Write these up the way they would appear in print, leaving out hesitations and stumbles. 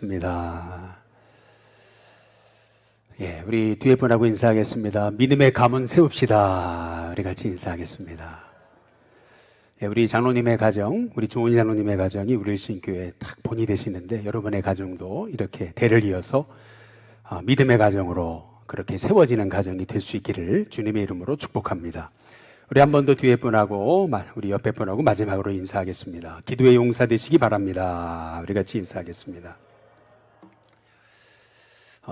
입니다. 우리 뒤에 분하고 인사하겠습니다. 믿음의 가문 세웁시다. 우리 같이 인사하겠습니다. 우리 장로님의 가정, 우리 조은희 장로님의 가정이 우리 일신교회 딱 본이 되시는데 여러분의 가정도 이렇게 대를 이어서 믿음의 가정으로 그렇게 세워지는 가정이 될 수 있기를 주님의 이름으로 축복합니다. 우리 한 번 더 뒤에 분하고 우리 옆에 분하고 마지막으로 인사하겠습니다. 기도의 용사 되시기 바랍니다. 우리 같이 인사하겠습니다.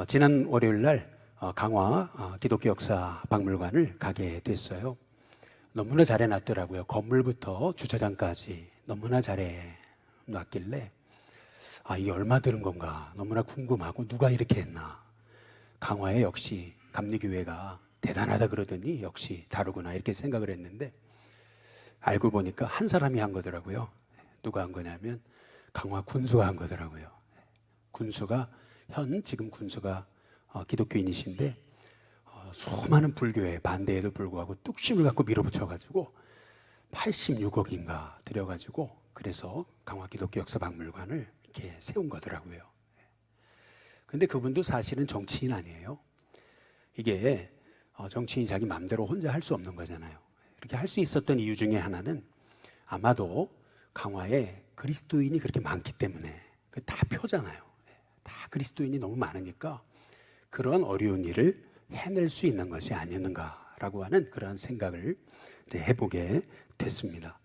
지난 월요일 날 강화 기독교 역사 박물관을 가게 됐어요. 너무나 잘 해놨더라고요. 건물부터 주차장까지 너무나 잘 해놨길래 이게 얼마 드는 건가 너무나 궁금하고 누가 이렇게 했나. 강화에 역시 감리교회가 대단하다 그러더니 역시 다르구나 이렇게 생각을 했는데 알고 보니까 한 사람이 한 거더라고요. 누가 한 거냐면 강화 군수가 한 거더라고요. 군수가 지금 군수가 기독교인이신데 수많은 불교에 반대에도 불구하고 뚝심을 갖고 밀어붙여가지고 86억인가 들여가지고 그래서 강화 기독교 역사 박물관을 이렇게 세운 거더라고요. 근데 그분도 사실은 정치인 아니에요. 이게 정치인이 자기 마음대로 혼자 할 수 없는 거잖아요. 이렇게 할 수 있었던 이유 중에 하나는 아마도 강화에 그리스도인이 그렇게 많기 때문에 다 표잖아요. 다 그리스도인이 너무 많으니까 그런 어려운 일을 해낼 수 있는 것이 아니었는가라고 하는 그런 생각을 해보게 됐습니다.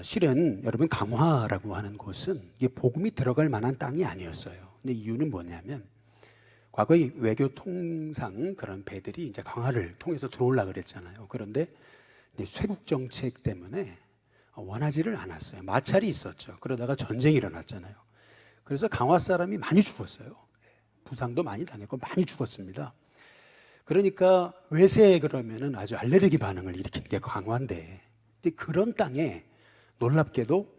실은 여러분 강화라고 하는 곳은 이게 복음이 들어갈 만한 땅이 아니었어요. 근데 이유는 뭐냐면 과거의 외교 통상 그런 배들이 이제 강화를 통해서 들어오려고 그랬잖아요. 그런데 쇄국 정책 때문에 원하지를 않았어요. 마찰이 있었죠. 그러다가 전쟁이 일어났잖아요. 그래서 강화 사람이 많이 죽었어요. 부상도 많이 당했고 많이 죽었습니다. 그러니까 외세에 그러면은 아주 알레르기 반응을 일으킨 게 강화인데 그런 땅에 놀랍게도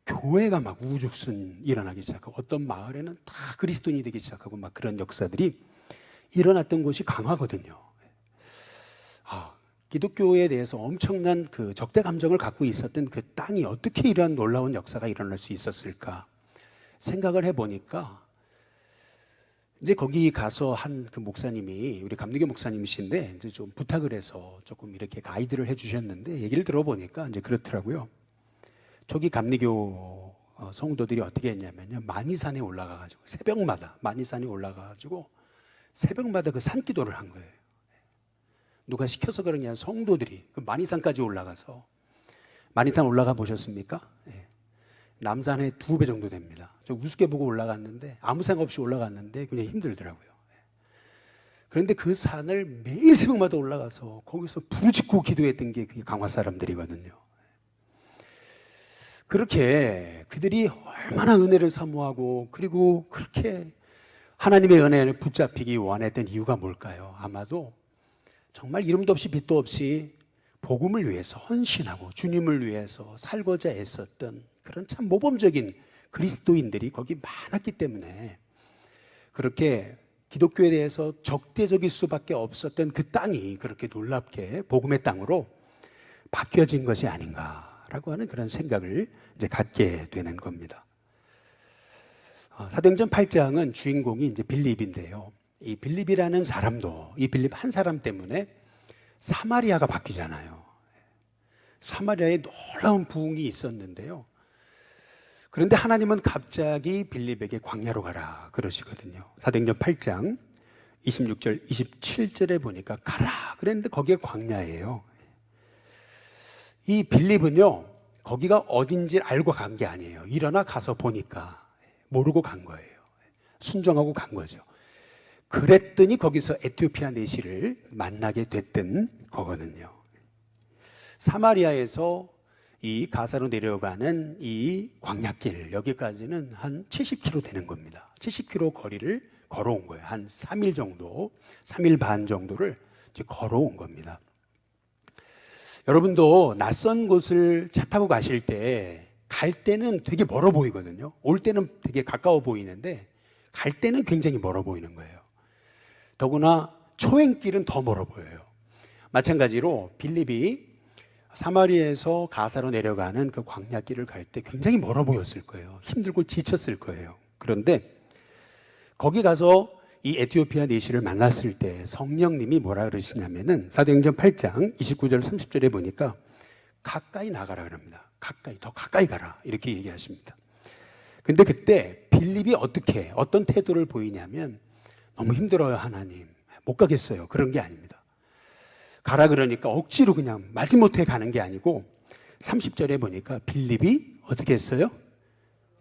교회가 막 우후죽순 일어나기 시작하고 어떤 마을에는 다 그리스도인이 되기 시작하고 막 그런 역사들이 일어났던 곳이 강화거든요. 기독교에 대해서 엄청난 그 적대 감정을 갖고 있었던 그 땅이 어떻게 이러한 놀라운 역사가 일어날 수 있었을까 생각을 해보니까 이제 거기 가서 한 그 목사님이 우리 감리교 목사님이신데 이제 좀 부탁을 해서 조금 이렇게 가이드를 해주셨는데 얘기를 들어보니까 이제 그렇더라고요. 초기 감리교 성도들이 어떻게 했냐면요. 만이산에 올라가가지고 만이산에 올라가가지고 새벽마다 그 산기도를 한 거예요. 누가 시켜서 그러냐 성도들이 그 만이산까지 올라가서 만이산 올라가 보셨습니까? 남산의 2배 정도 됩니다. 저 우습게 보고 올라갔는데 아무 생각 없이 올라갔는데 그냥 힘들더라고요. 그런데 그 산을 매일 새벽마다 올라가서 거기서 부르짖고 기도했던 게 그게 강화 사람들이거든요. 그렇게 그들이 얼마나 은혜를 사모하고 그리고 그렇게 하나님의 은혜를 붙잡히기 원했던 이유가 뭘까요? 아마도 정말 이름도 없이 빛도 없이 복음을 위해서 헌신하고 주님을 위해서 살고자 애썼던 그런 참 모범적인 그리스도인들이 거기 많았기 때문에 그렇게 기독교에 대해서 적대적일 수밖에 없었던 그 땅이 그렇게 놀랍게 복음의 땅으로 바뀌어진 것이 아닌가라고 하는 그런 생각을 이제 갖게 되는 겁니다. 사도행전 8장은 주인공이 이제 빌립인데요. 이 빌립이라는 사람도 이 빌립 한 사람 때문에 사마리아가 바뀌잖아요. 사마리아에 놀라운 부흥이 있었는데요. 그런데 하나님은 갑자기 빌립에게 광야로 가라 그러시거든요. 사도행전 8장 26절 27절에 보니까 가라 그랬는데 거기가 광야예요. 이 빌립은요 거기가 어딘지 알고 간 게 아니에요. 일어나 가서 보니까 모르고 간 거예요. 순종하고 간 거죠. 그랬더니 거기서 에티오피아 내시를 만나게 됐던 거거든요. 사마리아에서 이 가사로 내려가는 이 광야길 여기까지는 한 70km 되는 겁니다. 70km 거리를 걸어온 거예요. 한 3일 정도, 3일 반 정도를 이제 걸어온 겁니다. 여러분도 낯선 곳을 차 타고 가실 때 갈 때는 되게 멀어 보이거든요. 올 때는 되게 가까워 보이는데 갈 때는 굉장히 멀어 보이는 거예요. 더구나 초행길은 더 멀어 보여요. 마찬가지로 빌립이 사마리아에서 가사로 내려가는 그 광야길을 갈 때 굉장히 멀어 보였을 거예요. 힘들고 지쳤을 거예요. 그런데 거기 가서 이 에티오피아 내시를 만났을 때 성령님이 뭐라 그러시냐면은 사도행전 8장 29절 30절에 보니까 가까이 나가라 그럽니다. 가까이, 더 가까이 가라 이렇게 얘기하십니다. 근데 그때 빌립이 어떤 태도를 보이냐면 너무 힘들어요 하나님, 못 가겠어요, 그런 게 아닙니다. 가라 그러니까 억지로 그냥 마지못해 가는 게 아니고 30절에 보니까 빌립이 어떻게 했어요?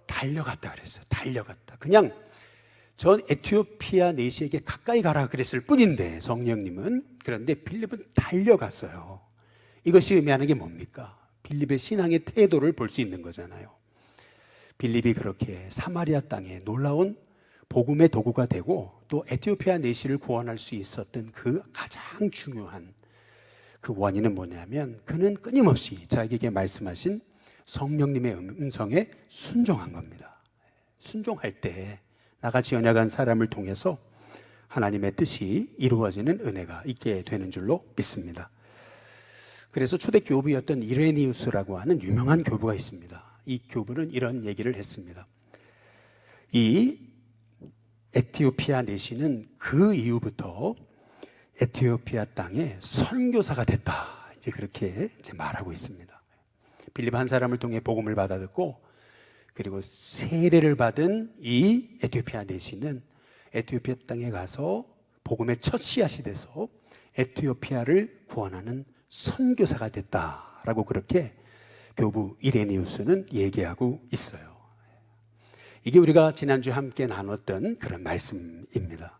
달려갔다 그랬어요. 달려갔다. 그냥 전 에티오피아 내시에게 가까이 가라 그랬을 뿐인데 성령님은, 그런데 빌립은 달려갔어요. 이것이 의미하는 게 뭡니까? 빌립의 신앙의 태도를 볼 수 있는 거잖아요. 빌립이 그렇게 사마리아 땅에 놀라운 복음의 도구가 되고 또 에티오피아 내시를 구원할 수 있었던 그 가장 중요한 그 원인은 뭐냐면 그는 끊임없이 자기에게 말씀하신 성령님의 음성에 순종한 겁니다. 순종할 때 나같이 연약한 사람을 통해서 하나님의 뜻이 이루어지는 은혜가 있게 되는 줄로 믿습니다. 그래서 초대 교부였던 이레니우스라고 하는 유명한 교부가 있습니다. 이 교부는 이런 얘기를 했습니다. 이 에티오피아 내시는 그 이후부터 에티오피아 땅에 선교사가 됐다. 이제 그렇게 말하고 있습니다. 빌립 한 사람을 통해 복음을 받아 듣고 그리고 세례를 받은 이 에티오피아 내시는 에티오피아 땅에 가서 복음의 첫 씨앗이 돼서 에티오피아를 구원하는 선교사가 됐다라고 그렇게 교부 이레니우스는 얘기하고 있어요. 이게 우리가 지난주에 함께 나눴던 그런 말씀입니다.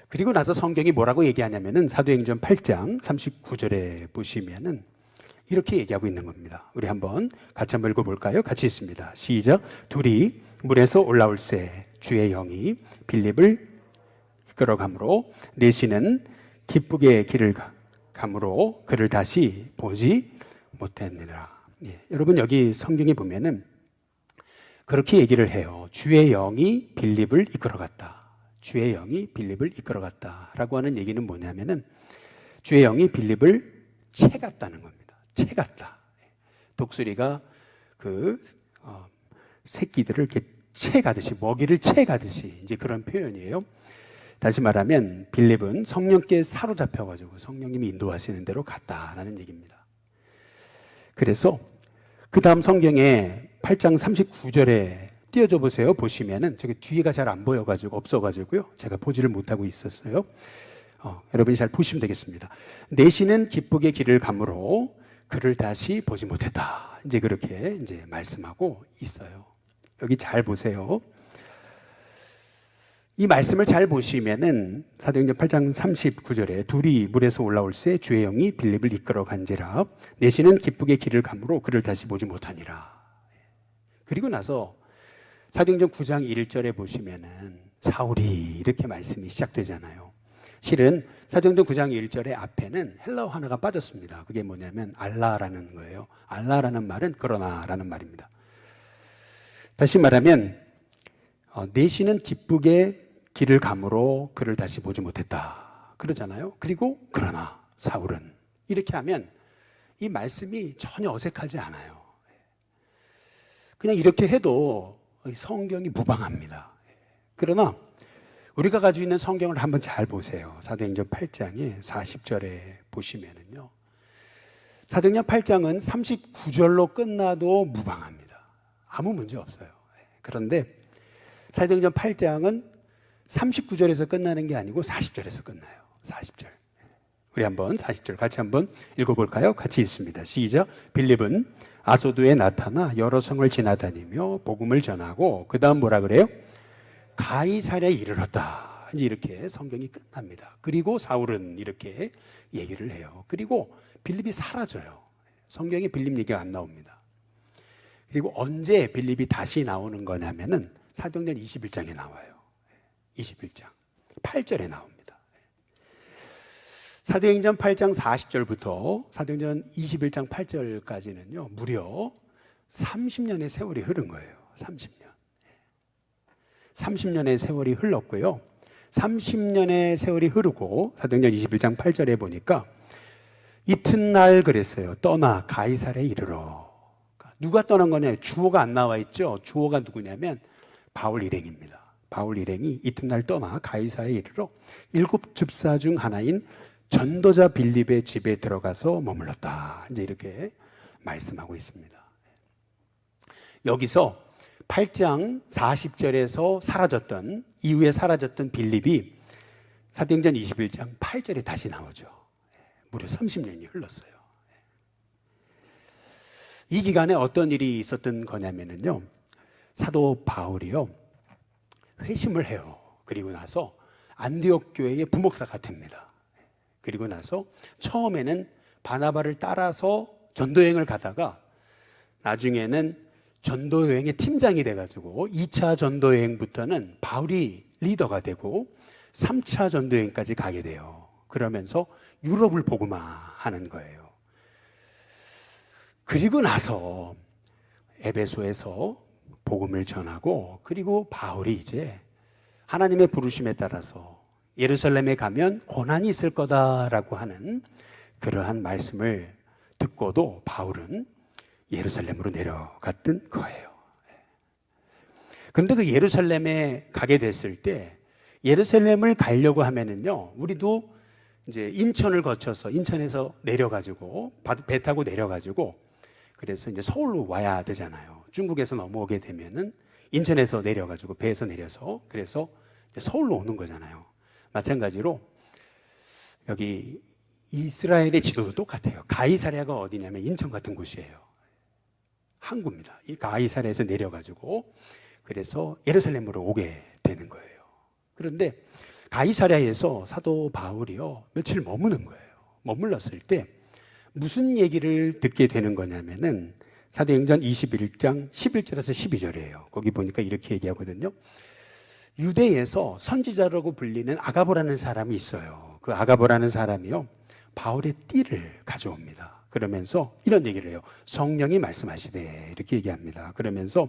그리고 나서 성경이 뭐라고 얘기하냐면은 사도행전 8장 39절에 보시면은 이렇게 얘기하고 있는 겁니다. 우리 한번 같이 한번 읽어볼까요? 같이 있습니다. 시작. 둘이 물에서 올라올새 주의 영이 빌립을 이끌어가므로 내시는 기쁘게 길을 가므로 그를 다시 보지 못했느니라. 예, 여러분 여기 성경에 보면은 그렇게 얘기를 해요. 주의 영이 빌립을 이끌어갔다. 주의 영이 빌립을 이끌어갔다라고 하는 얘기는 뭐냐면은 주의 영이 빌립을 채갔다는 겁니다. 채갔다. 독수리가 그 새끼들을 이렇게 채가듯이, 먹이를 채가듯이 이제 그런 표현이에요. 다시 말하면 빌립은 성령께 사로잡혀가지고 성령님이 인도하시는 대로 갔다라는 얘기입니다. 그래서 그 다음 성경에 8장 39절에 띄워줘 보세요. 보시면은 저기 뒤에가 잘 안 보여가지고 없어가지고요. 제가 보지를 못하고 있었어요. 여러분이 잘 보시면 되겠습니다. 내시는 기쁘게 길을 가므로 그를 다시 보지 못했다. 이제 그렇게 이제 말씀하고 있어요. 여기 잘 보세요. 이 말씀을 잘 보시면은 사도행전 8장 39절에 둘이 물에서 올라올새 주의 영이 빌립을 이끌어 간지라 내시는 기쁘게 길을 가므로 그를 다시 보지 못하니라. 그리고 나서 사도행전 9장 1절에 보시면은 사울이 이렇게 말씀이 시작되잖아요. 실은 사도행전 9장 1절의 앞에는 헬라어 하나가 빠졌습니다. 그게 뭐냐면 알라라는 거예요. 알라라는 말은 그러나라는 말입니다. 다시 말하면 내시는 기쁘게 길을 가므로 그를 다시 보지 못했다 그러잖아요. 그리고 그러나 사울은 이렇게 하면 이 말씀이 전혀 어색하지 않아요. 그냥 이렇게 해도 성경이 무방합니다. 그러나 우리가 가지고 있는 성경을 한번 잘 보세요. 사도행전 8장에 40절에 보시면은요. 사도행전 8장은 39절로 끝나도 무방합니다. 아무 문제 없어요. 그런데 사도행전 8장은 39절에서 끝나는 게 아니고 40절에서 끝나요. 40절. 우리 한번 40절 같이 한번 읽어볼까요? 같이 있습니다. 시작. 빌립은 아소도에 나타나 여러 성을 지나다니며 복음을 전하고 그 다음 뭐라 그래요? 가이사랴에 이르렀다. 이제 이렇게 성경이 끝납니다. 그리고 사울은 이렇게 얘기를 해요. 그리고 빌립이 사라져요. 성경에 빌립 얘기가 안 나옵니다. 그리고 언제 빌립이 다시 나오는 거냐면은 사도행전 21장에 나와요. 21장 8절에 나옵니다. 사도행전 8장 40절부터 사도행전 21장 8절까지는요 무려 30년의 세월이 흐른 거예요. 30년의 세월이 흘렀고요. 30년의 세월이 흐르고 사도행전 21장 8절에 보니까 이튿날 그랬어요. 떠나 가이사랴에 이르러. 누가 떠난 거냐? 주어가 안 나와 있죠. 주어가 누구냐면 바울 일행입니다. 바울 일행이 이튿날 떠나 가이사에 이르러 7 집사 중 하나인 전도자 빌립의 집에 들어가서 머물렀다. 이제 이렇게 말씀하고 있습니다. 여기서 8장 40절에서 사라졌던, 이후에 사라졌던 빌립이 사도행전 21장 8절에 다시 나오죠. 무려 30년이 흘렀어요. 이 기간에 어떤 일이 있었던 거냐면요, 사도 바울이요 회심을 해요. 그리고 나서 안디옥 교회의 부목사가 됩니다. 그리고 나서 처음에는 바나바를 따라서 전도여행을 가다가 나중에는 전도여행의 팀장이 돼가지고 2차 전도여행부터는 바울이 리더가 되고 3차 전도여행까지 가게 돼요. 그러면서 유럽을 복음화하는 거예요. 그리고 나서 에베소에서 복음을 전하고, 그리고 바울이 이제 하나님의 부르심에 따라서 예루살렘에 가면 고난이 있을 거다라고 하는 그러한 말씀을 듣고도 바울은 예루살렘으로 내려갔던 거예요. 그런데 그 예루살렘에 가게 됐을 때, 예루살렘을 가려고 하면은요, 우리도 이제 인천을 거쳐서, 인천에서 내려가지고 배 타고 내려가지고, 그래서 이제 서울로 와야 되잖아요. 중국에서 넘어오게 되면은 인천에서 내려가지고 배에서 내려서, 그래서 서울로 오는 거잖아요. 마찬가지로 여기 이스라엘의 지도도 똑같아요. 가이사랴가 어디냐면 인천 같은 곳이에요. 항구입니다. 이 가이사랴에서 내려가지고 그래서 예루살렘으로 오게 되는 거예요. 그런데 가이사랴에서 사도 바울이요 며칠 머무는 거예요. 머물렀을 때 무슨 얘기를 듣게 되는 거냐면은 사도행전 21장 11절에서 12절이에요. 거기 보니까 이렇게 얘기하거든요. 유대에서 선지자라고 불리는 아가보라는 사람이 있어요. 그 아가보라는 사람이요 바울의 띠를 가져옵니다. 그러면서 이런 얘기를 해요. 성령이 말씀하시되, 이렇게 얘기합니다. 그러면서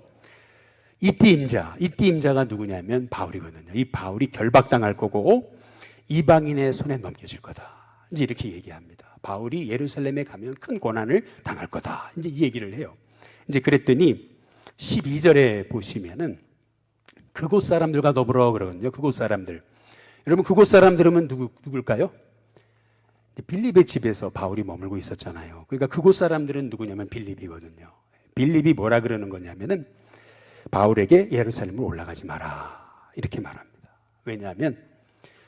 이 띠임자가 누구냐면 바울이거든요. 이 바울이 결박당할 거고 이방인의 손에 넘겨질 거다. 이제 이렇게 얘기합니다. 바울이 예루살렘에 가면 큰 고난을 당할 거다. 이제 이 얘기를 해요. 이제 그랬더니 12절에 보시면은 그곳 사람들과 더불어 그러거든요. 그곳 사람들. 여러분, 그곳 사람들은 누굴까요? 빌립의 집에서 바울이 머물고 있었잖아요. 그러니까 그곳 사람들은 누구냐면 빌립이거든요. 빌립이 뭐라 그러는 거냐면은 바울에게 예루살렘으로 올라가지 마라, 이렇게 말합니다. 왜냐하면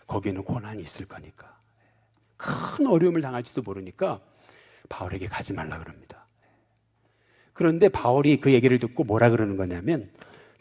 거기는 고난이 있을 거니까. 큰 어려움을 당할지도 모르니까 바울에게 가지 말라 그럽니다. 그런데 바울이 그 얘기를 듣고 뭐라 그러는 거냐면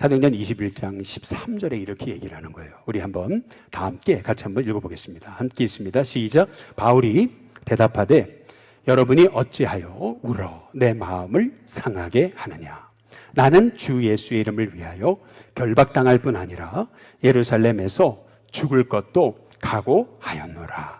사도행전 21장 13절에 이렇게 얘기를 하는 거예요. 우리 한번 다 함께 같이 한번 읽어보겠습니다. 함께 있습니다. 시작. 바울이 대답하되 여러분이 어찌하여 울어 내 마음을 상하게 하느냐. 나는 주 예수의 이름을 위하여 결박당할 뿐 아니라 예루살렘에서 죽을 것도 각오하였노라.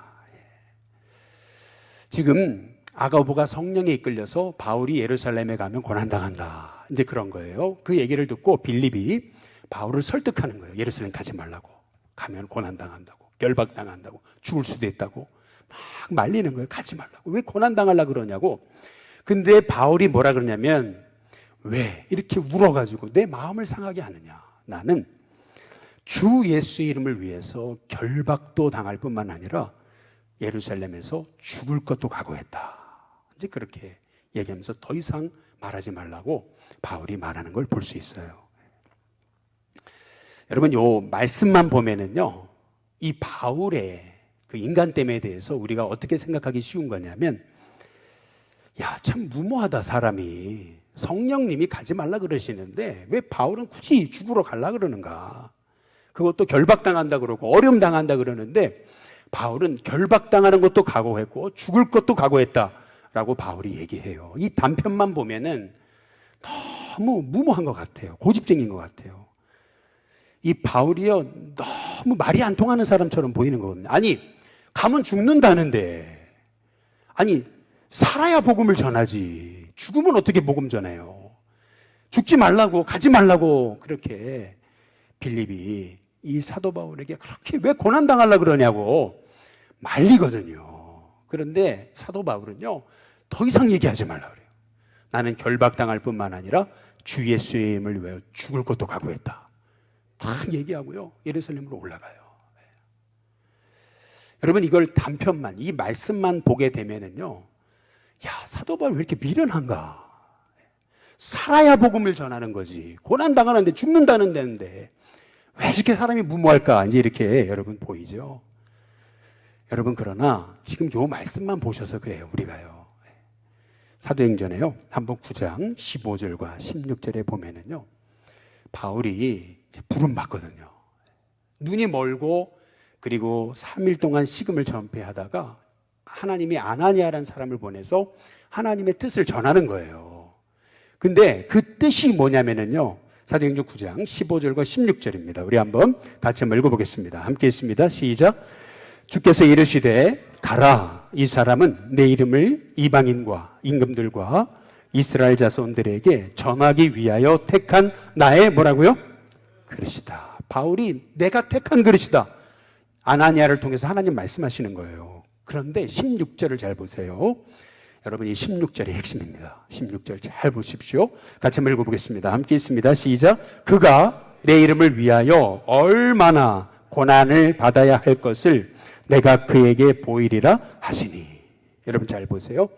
지금 아가보가 성령에 이끌려서 바울이 예루살렘에 가면 고난당한다, 이제 그런 거예요. 그 얘기를 듣고 빌립이 바울을 설득하는 거예요. 예루살렘 가지 말라고. 가면 고난당한다고, 결박당한다고, 죽을 수도 있다고 막 말리는 거예요. 가지 말라고. 왜 고난당하려고 그러냐고. 근데 바울이 뭐라 그러냐면 왜 이렇게 울어가지고 내 마음을 상하게 하느냐. 나는 주 예수의 이름을 위해서 결박도 당할 뿐만 아니라 예루살렘에서 죽을 것도 각오했다. 이제 그렇게 얘기하면서 더 이상 말하지 말라고 바울이 말하는 걸 볼 수 있어요. 여러분, 요 말씀만 보면은요, 이 바울의 그 인간됨에 대해서 우리가 어떻게 생각하기 쉬운 거냐면, 야, 참 무모하다, 사람이. 성령님이 가지 말라 그러시는데 왜 바울은 굳이 죽으러 가려 그러는가? 그것도 결박당한다 그러고 어려움 당한다 그러는데 바울은 결박당하는 것도 각오했고 죽을 것도 각오했다라고 바울이 얘기해요. 이 단편만 보면은 너무 무모한 것 같아요. 고집쟁인 것 같아요. 이 바울이요 너무 말이 안 통하는 사람처럼 보이는 거거든요. 아니, 가면 죽는다는데, 아니 살아야 복음을 전하지, 죽으면 어떻게 복음 전해요? 죽지 말라고, 가지 말라고 그렇게 빌립이 이 사도 바울에게 그렇게 왜 고난당하려고 그러냐고 말리거든요. 그런데 사도 바울은요 더 이상 얘기하지 말라 그래요. 나는 결박당할 뿐만 아니라 주 예수의 이름을 위하여 죽을 것도 각오했다. 딱 얘기하고요, 예루살렘으로 올라가요. 여러분, 이걸 단편만, 이 말씀만 보게 되면은요, 야, 사도 바울 왜 이렇게 미련한가? 살아야 복음을 전하는 거지. 고난 당하는데, 죽는다는 데인데 왜 이렇게 사람이 무모할까? 이제 이렇게 여러분 보이죠? 여러분, 그러나 지금 요 말씀만 보셔서 그래요, 우리가요. 사도행전에요, 한번 9장 15절과 16절에 보면은요, 바울이 이제 부름 받거든요. 눈이 멀고, 그리고 3일 동안 식음을 전폐하다가 하나님이 아나니아라는 사람을 보내서 하나님의 뜻을 전하는 거예요. 근데 그 뜻이 뭐냐면은요, 사도행전 9장 15절과 16절입니다. 우리 한번 같이 한번 읽어보겠습니다. 함께 있습니다. 시작. 주께서 이르시되 가라, 이 사람은 내 이름을 이방인과 임금들과 이스라엘 자손들에게 전하기 위하여 택한 나의 뭐라고요? 그릇이다. 바울이 내가 택한 그릇이다. 아나니아를 통해서 하나님 말씀하시는 거예요. 그런데 16절을 잘 보세요. 여러분, 이 16절이 핵심입니다. 16절 잘 보십시오. 같이 한번 읽어보겠습니다. 함께 있습니다. 시작. 그가 내 이름을 위하여 얼마나 고난을 받아야 할 것을 내가 그에게 보이리라 하시니. 여러분, 잘 보세요.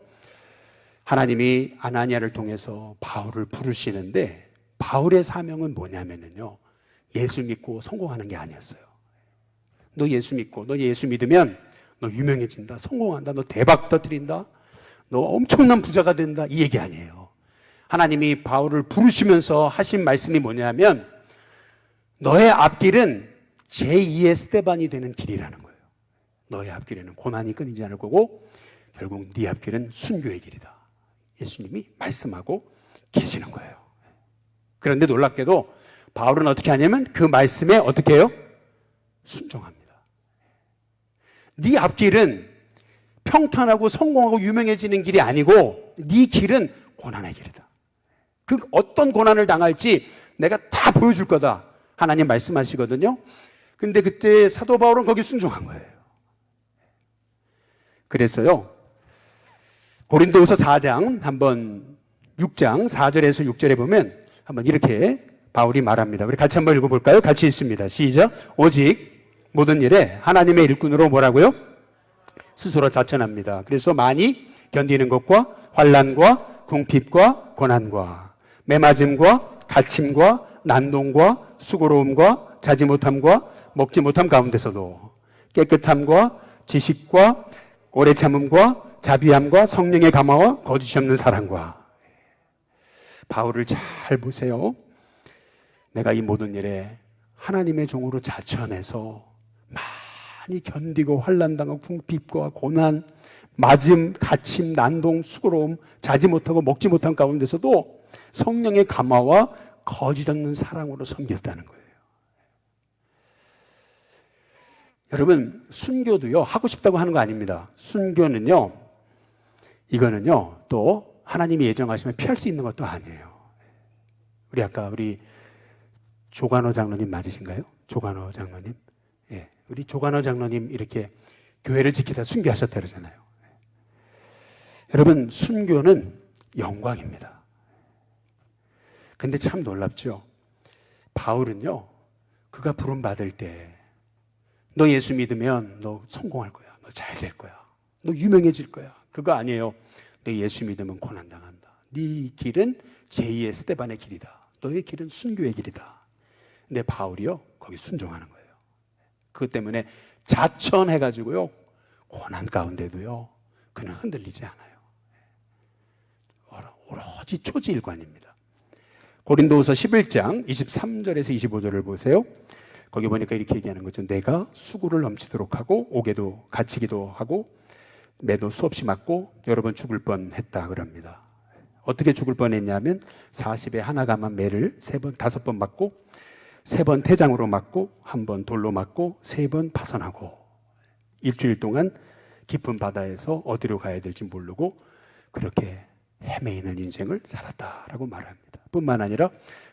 하나님이 아나니아를 통해서 바울을 부르시는데, 바울의 사명은 뭐냐면요, 예수 믿고 성공하는 게 아니었어요. 너 예수 믿고, 너 예수 믿으면 너 유명해진다, 성공한다, 너 대박 터뜨린다, 너 엄청난 부자가 된다, 이 얘기 아니에요. 하나님이 바울을 부르시면서 하신 말씀이 뭐냐면, 너의 앞길은 제2의 스데반이 되는 길이라는 거예요. 너의 앞길에는 고난이 끊이지 않을 거고, 결국 네 앞길은 순교의 길이다. 예수님이 말씀하고 계시는 거예요. 그런데 놀랍게도 바울은 어떻게 하냐면 그 말씀에 어떻게 해요? 순종합니다. 네 앞길은 평탄하고 성공하고 유명해지는 길이 아니고 네 길은 고난의 길이다. 그 어떤 고난을 당할지 내가 다 보여줄 거다. 하나님 말씀하시거든요. 근데 그때 사도 바울은 거기 순종한 거예요. 그래서요, 고린도후서 4장 한번 6장 4절에서 6절에 보면 한번 이렇게 바울이 말합니다. 우리 같이 한번 읽어볼까요? 같이 읽습니다. 시작. 오직 모든 일에 하나님의 일꾼으로 뭐라고요? 스스로 자천합니다. 그래서 많이 견디는 것과 환난과 궁핍과 고난과 매맞음과 갇힘과 난동과 수고로움과 자지 못함과 먹지 못함 가운데서도 깨끗함과 지식과 오래 참음과 자비함과 성령의 감화와 거짓이 없는 사랑과. 바울을 잘 보세요. 내가 이 모든 일에 하나님의 종으로 자천해서 많이 견디고 환난당하고 궁핍과 고난, 맞음, 갇힘, 난동, 수고로움, 자지 못하고 먹지 못한 가운데서도 성령의 감화와 거짓 없는 사랑으로 섬겼다는 거예요. 여러분, 순교도요, 하고 싶다고 하는 거 아닙니다. 순교는요, 이거는요, 또 하나님이 예정하시면 피할 수 있는 것도 아니에요. 우리 아까 우리 조관호 장로님 맞으신가요? 조관호 장로님. 예, 우리 조관호 장로님 이렇게 교회를 지키다 순교하셨다 그러잖아요. 여러분, 순교는 영광입니다. 근데 참 놀랍죠? 바울은요, 그가 부름받을 때 너 예수 믿으면 너 성공할 거야, 너 잘 될 거야, 너 유명해질 거야, 그거 아니에요. 너 예수 믿으면 고난당한다. 네 길은 제2의 스데반의 길이다. 너의 길은 순교의 길이다. 근데 바울이요, 거기 순종하는 거예요. 그것 때문에 자천해가지고요, 고난 가운데도요, 그는 흔들리지 않아요. 오로지 초지일관입니다. 고린도후서 11장 23절에서 25절을 보세요. 거기 보니까 이렇게 얘기하는 거죠. 내가 수고를 넘치도록 하고 옥에도 갇히기도 하고 매도 수없이 맞고 여러 번 죽을 뻔했다 그럽니다. 어떻게 죽을 뻔했냐면 40에 하나 감한 매를 3번, 5번 맞고 3번 태장으로 맞고 1번 돌로 맞고 3번 파선하고 일주일 동안 깊은 바다에서 어디로 가야 될지 모르고 그렇게 헤매이는 인생을 살았다라고 말합니다. 뿐만 아니라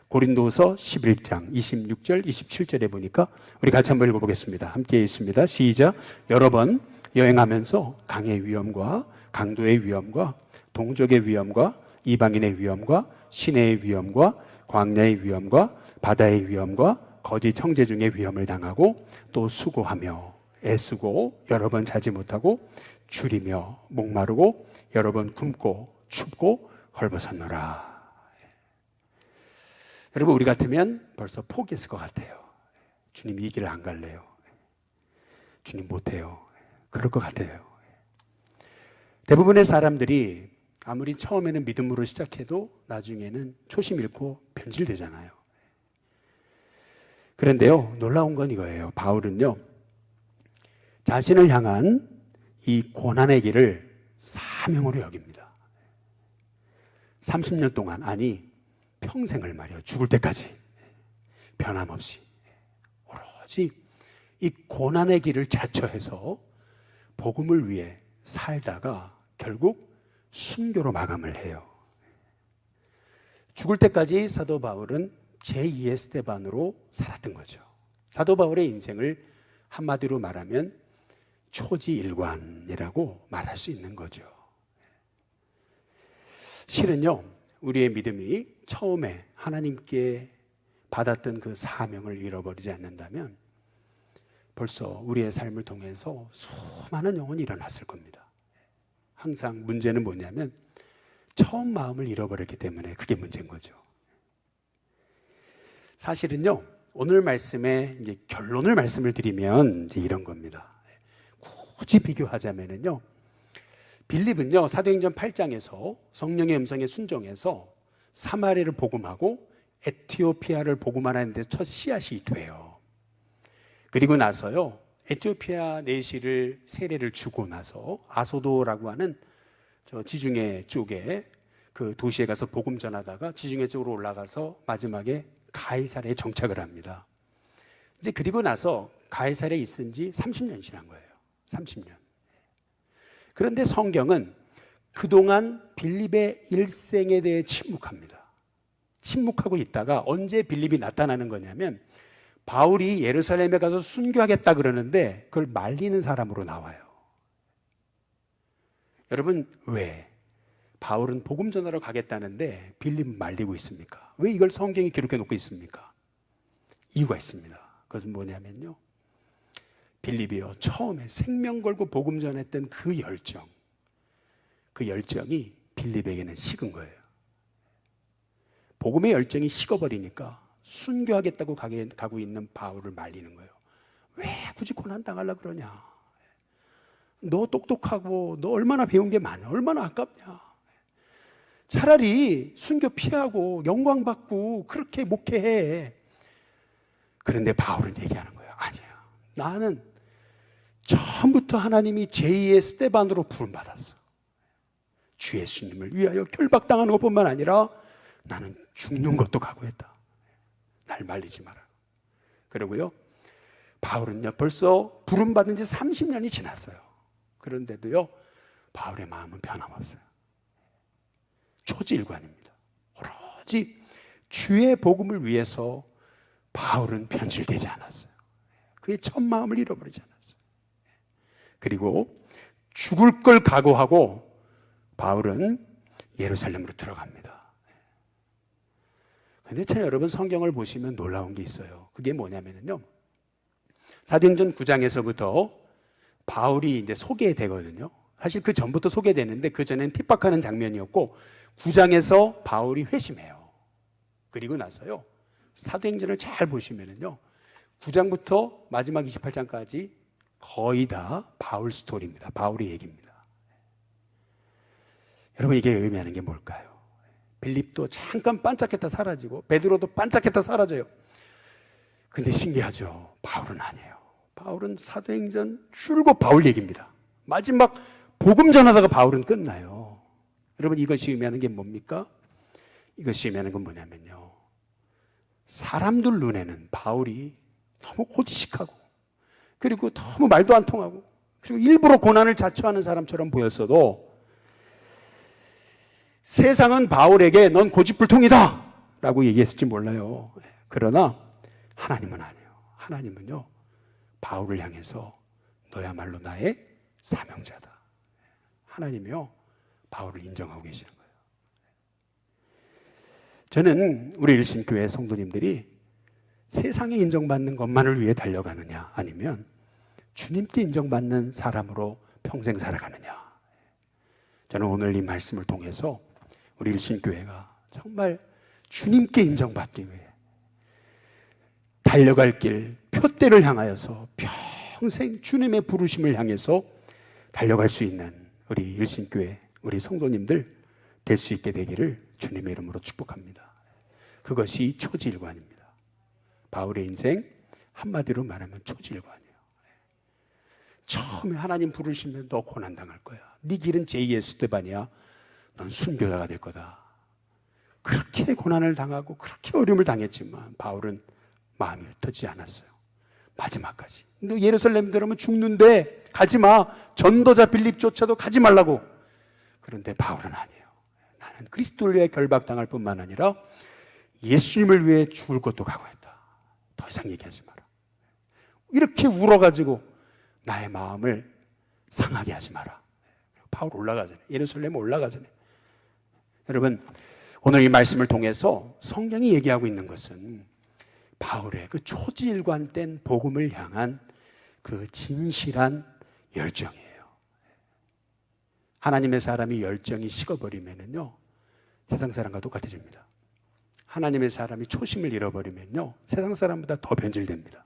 고린도후서 11장 26절 27절에 보니까 우리 같이 한번 읽어보겠습니다. 함께 있습니다. 시작. 여러 번 여행하면서 강의 위험과 강도의 위험과 동족의 위험과 이방인의 위험과 시내의 위험과 광야의 위험과 바다의 위험과 거짓 형제 중에 위험을 당하고 또 수고하며 애쓰고 여러 번 자지 못하고 줄이며 목마르고 여러 번 굶고 춥고 헐벗었노라. 여러분, 우리 같으면 벌써 포기했을 것 같아요. 주님, 이 길을 안 갈래요. 주님, 못해요. 그럴 것 같아요. 대부분의 사람들이 아무리 처음에는 믿음으로 시작해도 나중에는 초심 잃고 변질되잖아요. 그런데요, 놀라운 건 이거예요. 바울은요, 자신을 향한 이 고난의 길을 사명으로 여깁니다. 30년 동안, 아니 평생을 말이에요. 죽을 때까지 변함없이 오로지 이 고난의 길을 자처해서 복음을 위해 살다가 결국 순교로 마감을 해요. 죽을 때까지 사도 바울은 제2의 스데반으로 살았던 거죠. 사도 바울의 인생을 한마디로 말하면 초지일관이라고 말할 수 있는 거죠. 실은요, 우리의 믿음이 처음에 하나님께 받았던 그 사명을 잃어버리지 않는다면 벌써 우리의 삶을 통해서 수많은 영혼이 일어났을 겁니다. 항상 문제는 뭐냐면 처음 마음을 잃어버렸기 때문에 그게 문제인 거죠. 사실은요, 오늘 말씀의 이제 결론을 말씀을 드리면 이제 이런 겁니다. 굳이 비교하자면은요, 빌립은요, 사도행전 8장에서 성령의 음성에 순종해서 사마리아를 복음하고 에티오피아를 복음하는 데 첫 씨앗이 돼요. 그리고 나서요, 에티오피아 내시를 세례를 주고 나서 아소도라고 하는 저 지중해 쪽에 그 도시에 가서 복음 전하다가 지중해 쪽으로 올라가서 마지막에 가이사랴에 정착을 합니다. 이제 그리고 나서 가이사랴에 있은 지 30년이 지난 거예요. 30년. 그런데 성경은 그동안 빌립의 일생에 대해 침묵합니다. 침묵하고 있다가 언제 빌립이 나타나는 거냐면 바울이 예루살렘에 가서 순교하겠다 그러는데 그걸 말리는 사람으로 나와요. 여러분, 왜? 바울은 복음 전하러 가겠다는데 빌립 말리고 있습니까? 왜 이걸 성경에 기록해 놓고 있습니까? 이유가 있습니다. 그것은 뭐냐면요, 빌립이요, 처음에 생명 걸고 복음 전했던 그 열정이 빌립에게는 식은 거예요. 복음의 열정이 식어버리니까 순교하겠다고 가고 있는 바울을 말리는 거예요. 왜 굳이 고난 당하려고 그러냐? 너 똑똑하고 너 얼마나 배운 게 많아, 얼마나 아깝냐? 차라리 순교 피하고 영광 받고 그렇게 목회해. 그런데 바울은 얘기하는 거예요. 아니야, 나는 처음부터 하나님이 제2의 스데반으로 부름받았어. 주 예수님을 위하여 결박당하는 것뿐만 아니라 나는 죽는 것도 각오했다. 날 말리지 마라. 그리고요, 바울은요, 벌써 부름받은 지 30년이 지났어요. 그런데도요, 바울의 마음은 변함없어요. 초지일관입니다. 오로지 주의 복음을 위해서 바울은 변질되지 않았어요. 그의 첫 마음을 잃어버리지 않았어요. 그리고 죽을 걸 각오하고 바울은 예루살렘으로 들어갑니다. 그런데 참 여러분, 성경을 보시면 놀라운 게 있어요. 그게 뭐냐면요, 사도행전 9장에서부터 바울이 이제 소개되거든요. 사실 그 전부터 소개되는데 그 전에는 핍박하는 장면이었고 9장에서 바울이 회심해요. 그리고 나서요, 사도행전을 잘 보시면은요, 9장부터 마지막 28장까지 거의 다 바울 스토리입니다. 바울의 얘기입니다. 여러분, 이게 의미하는 게 뭘까요? 빌립도 잠깐 반짝했다 사라지고 베드로도 반짝했다 사라져요. 근데 신기하죠. 바울은 아니에요. 바울은 사도행전 줄곧 바울 얘기입니다. 마지막 복음 전하다가 바울은 끝나요. 여러분, 이것이 의미하는 게 뭡니까? 이것이 의미하는 건 뭐냐면요, 사람들 눈에는 바울이 너무 고지식하고 그리고 너무 말도 안 통하고 그리고 일부러 고난을 자처하는 사람처럼 보였어도 세상은 바울에게 넌 고집불통이다 라고 얘기했을지 몰라요. 그러나 하나님은 아니에요. 하나님은요, 바울을 향해서 너야말로 나의 사명자다. 하나님이요, 바울을 인정하고 계시는 거예요. 저는 우리 일신교회 성도님들이 세상에 인정받는 것만을 위해 달려가느냐, 아니면 주님께 인정받는 사람으로 평생 살아가느냐. 저는 오늘 이 말씀을 통해서 우리 일신교회가 정말 주님께 인정받기 위해 달려갈 길, 표대를 향하여서 평생 주님의 부르심을 향해서 달려갈 수 있는 우리 일신교회, 우리 성도님들 될 수 있게 되기를 주님의 이름으로 축복합니다. 그것이 초지일관입니다. 바울의 인생 한마디로 말하면 초지일관이에요. 처음에 하나님 부르시면 너 고난당할 거야. 네 길은 제2에스테반이야. 넌 순교자가 될 거다. 그렇게 고난을 당하고 그렇게 어려움을 당했지만 바울은 마음이 흩어지지 않았어요. 마지막까지. 너 예루살렘 들어오면 죽는데 가지마. 전도자 빌립조차도 가지 말라고. 그런데 바울은 아니에요. 나는 그리스도를 위해 결박당할 뿐만 아니라 예수님을 위해 죽을 것도 각오했다. 더 이상 얘기하지 마라. 이렇게 울어가지고 나의 마음을 상하게 하지 마라. 바울 올라가잖아요. 예루살렘 올라가잖아요. 여러분, 오늘 이 말씀을 통해서 성경이 얘기하고 있는 것은 바울의 그 초지일관된 복음을 향한 그 진실한 열정이에요. 하나님의 사람이 열정이 식어버리면요, 세상 사람과 똑같아집니다. 하나님의 사람이 초심을 잃어버리면요, 세상 사람보다 더 변질됩니다.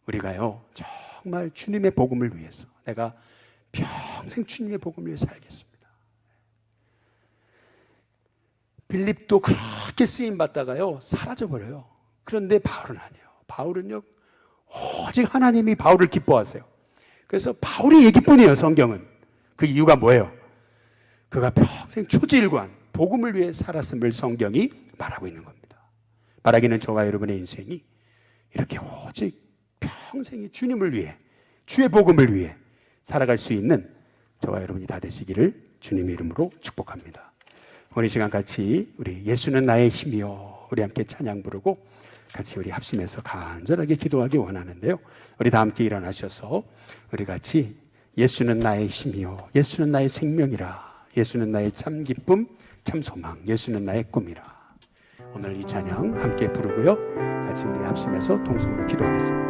우리가요, 정말 주님의 복음을 위해서 내가 평생 주님의 복음을 위해 살겠습니다. 빌립도 그렇게 쓰임받다가요 사라져버려요. 그런데 바울은 아니에요. 바울은요 오직 하나님이 바울을 기뻐하세요. 그래서 바울이 얘기뿐이에요. 성경은. 그 이유가 뭐예요? 그가 평생 초지일관 복음을 위해 살았음을 성경이 말하고 있는 겁니다. 말하기는 저와 여러분의 인생이 이렇게 오직 평생이 주님을 위해, 주의 복음을 위해 살아갈 수 있는 저와 여러분이 다 되시기를 주님의 이름으로 축복합니다. 오늘 이 시간 같이 우리 예수는 나의 힘이요, 우리 함께 찬양 부르고 같이 우리 합심해서 간절하게 기도하기 원하는데요. 우리 다 함께 일어나셔서 우리 같이 예수는 나의 힘이요, 예수는 나의 생명이라, 예수는 나의 참 기쁨, 참 소망, 예수는 나의 꿈이라. 오늘 이 찬양 함께 부르고요. 같이 우리 합심해서 동성으로 기도하겠습니다.